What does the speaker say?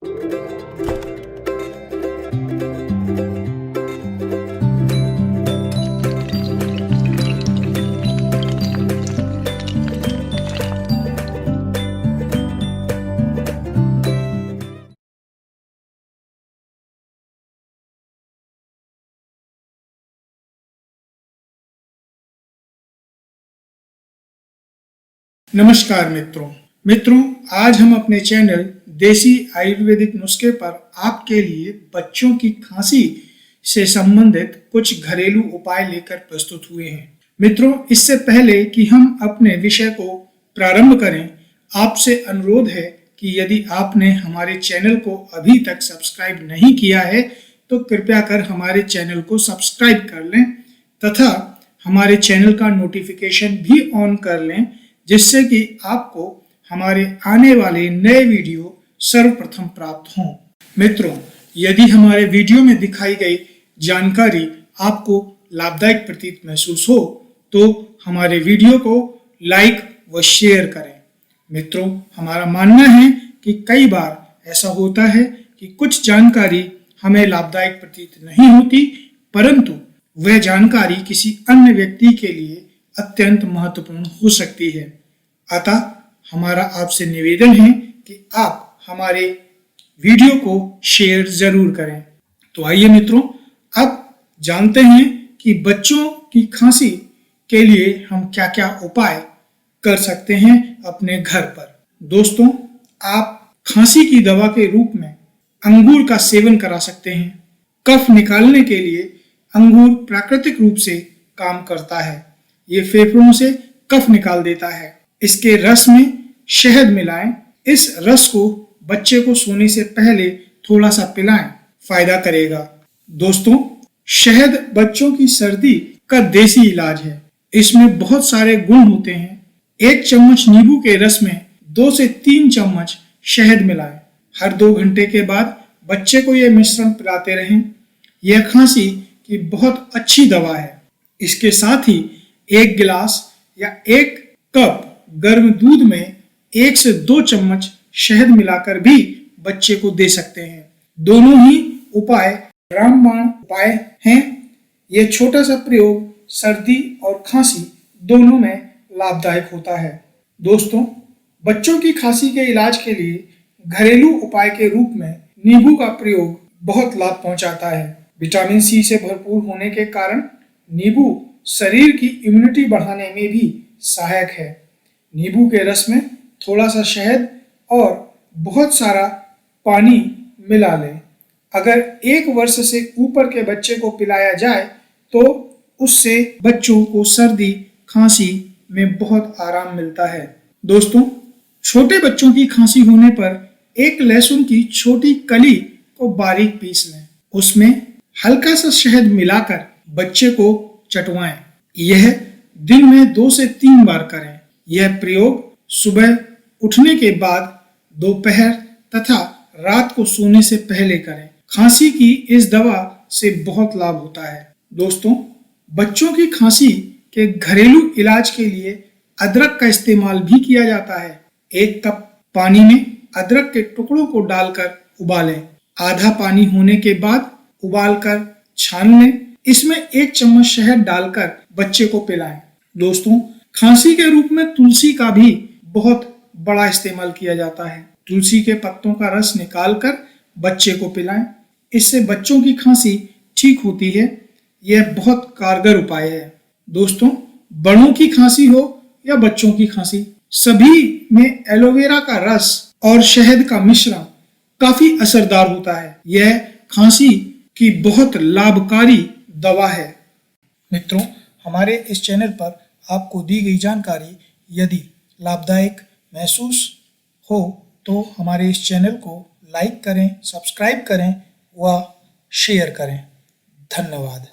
नमस्कार मित्रों, आज हम अपने चैनल देसी आयुर्वेदिक नुस्खे पर आपके लिए बच्चों की खांसी से संबंधित कुछ घरेलू उपाय लेकर प्रस्तुत हुए हैं। मित्रों, इससे पहले कि हम अपने विषय को प्रारंभ करें, आपसे अनुरोध है कि यदि आपने हमारे चैनल को अभी तक सब्सक्राइब नहीं किया है तो कृपया कर हमारे चैनल को सब्सक्राइब कर लें तथा हमारे चैनल का नोटिफिकेशन भी ऑन कर लें, जिससे कि आपको हमारे आने वाले नए वीडियो सर्वप्रथम प्राप्त हों। मित्रों, यदि हमारे वीडियो में दिखाई गई जानकारी आपको लाभदायक प्रतीत महसूस हो तो हमारे वीडियो को लाइक व शेयर करें। मित्रों, हमारा मानना है कि कई बार ऐसा होता है कि कुछ जानकारी हमें लाभदायक प्रतीत नहीं होती, परंतु वह जानकारी किसी अन्य व्यक्ति के लिए अत्यंत महत्वपूर्ण हो सकती है। अतः हमारा आपसे निवेदन है कि आप हमारे वीडियो को शेयर जरूर करें। तो आइए मित्रों, अब जानते हैं कि बच्चों की खांसी के लिए हम क्या क्या उपाय कर सकते हैं अपने घर पर। दोस्तों, आप खांसी की दवा के रूप में अंगूर का सेवन करा सकते हैं। कफ निकालने के लिए अंगूर प्राकृतिक रूप से काम करता है। ये फेफड़ों से कफ निकाल देता है। इसके रस में शहद मिलाएं। इस रस को बच्चे को सोने से पहले थोड़ा सा पिलाएं, फायदा करेगा। दोस्तों, शहद बच्चों की सर्दी का देसी इलाज है। इसमें बहुत सारे गुण होते हैं। 1 चम्मच नींबू के रस में 2 से 3 चम्मच शहद मिलाएं। हर 2 घंटे के बाद बच्चे को यह मिश्रण पिलाते रहें। यह खांसी की बहुत अच्छी दवा है। इसके साथ ही 1 गिलास या 1 कप गर्म दूध में 1 से 2 चम्मच शहद मिलाकर भी बच्चे को दे सकते हैं। दोनों ही उपाय रामबाण उपाय हैं। यह छोटा सा प्रयोग सर्दी और खांसी दोनों में लाभदायक होता है। दोस्तों, बच्चों की खांसी के इलाज के लिए घरेलू उपाय के रूप में नींबू का प्रयोग बहुत लाभ पहुंचाता है। विटामिन सी से भरपूर होने के कारण नींबू शरीर की इम्यूनिटी बढ़ाने में भी सहायक है। नींबू के रस में थोड़ा सा शहद और बहुत सारा पानी मिला लें। अगर 1 वर्ष से ऊपर के बच्चे को पिलाया जाए तो उससे बच्चों को सर्दी खांसी में बहुत आराम मिलता है। दोस्तों, छोटे बच्चों की खांसी होने पर 1 लहसुन की छोटी कली को बारीक पीस लें। उसमें हल्का सा शहद मिलाकर बच्चे को चटवाएं। यह दिन में 2 से 3 बार करें। यह प्रयोग सुबह उठने के बाद, दोपहर तथा रात को सोने से पहले करें। खांसी की इस दवा से बहुत लाभ होता है। दोस्तों, बच्चों की खांसी के घरेलू इलाज के लिए अदरक का इस्तेमाल भी किया जाता है। 1 कप पानी में अदरक के टुकड़ों को डालकर उबालें। आधा पानी होने के बाद उबालकर छान लें। इसमें 1 चम्मच शहद डालकर बच्चे को पिलाएं। दोस्तों, खांसी के रूप में तुलसी का भी बहुत बड़ा इस्तेमाल किया जाता है। तुलसी के पत्तों का रस निकालकर बच्चे को पिलाएं। इससे बच्चों की खांसी ठीक होती है। यह बहुत कारगर उपाय है। दोस्तों, बड़ों की खांसी हो या बच्चों की खांसी, सभी में एलोवेरा का रस और शहद का मिश्रण काफी असरदार होता है। यह खांसी की बहुत लाभकारी दवा है। मित्रों, हमारे इस चैनल पर आपको दी गई जानकारी यदि लाभदायक महसूस हो तो हमारे इस चैनल को लाइक करें, सब्सक्राइब करें व शेयर करें। धन्यवाद।